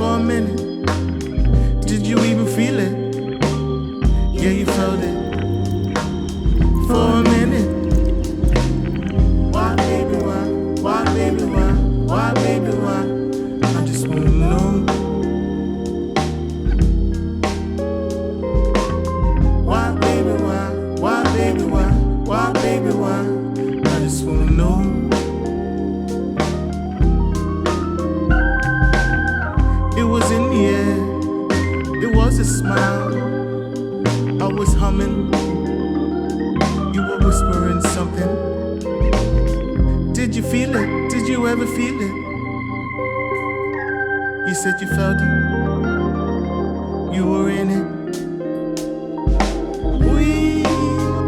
for a minute. Did you even feel it? Yeah, you felt it. For a minute. Why, baby, why? Why, baby, why? Why, baby, why? I just wanna know. Why, baby, why? Why, baby, why? Why, baby, why? I just wanna know. It was in the air. It was a smile. I was humming. You were whispering something. Did you feel it? Did you ever feel it? You said you felt it. You were in it. We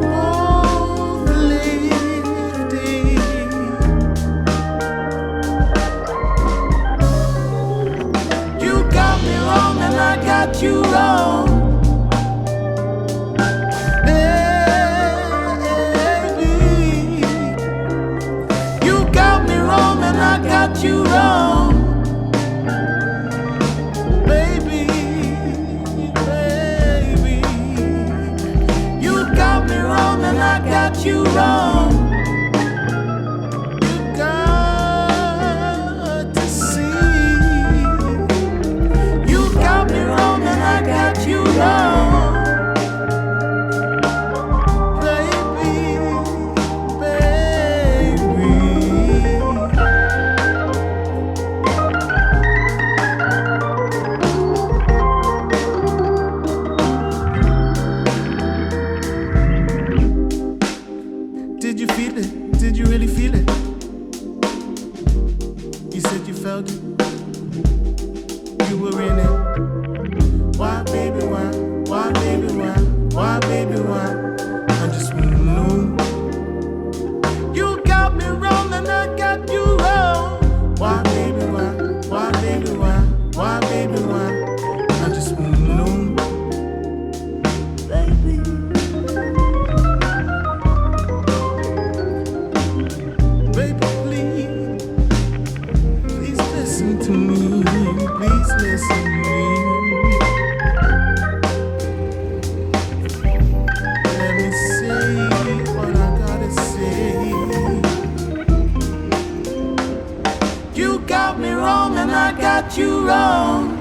both lived it. You got me wrong and I got you wrong. Got you wrong, baby, baby. You got me wrong and I got you wrong. You got to see. You got me wrong and I got you wrong. Did you feel it? Did you really feel it? You said you felt it. You were in it. Why, baby, why? Why, baby, why? Why, baby, why? I just wanna know. You got me wrong and I got you wrong. Why, baby, why? Why, baby, why? Why, baby, why? I just wanna know. Baby. To me, please listen to me. Let me say what I gotta say. You got me wrong and I got you wrong.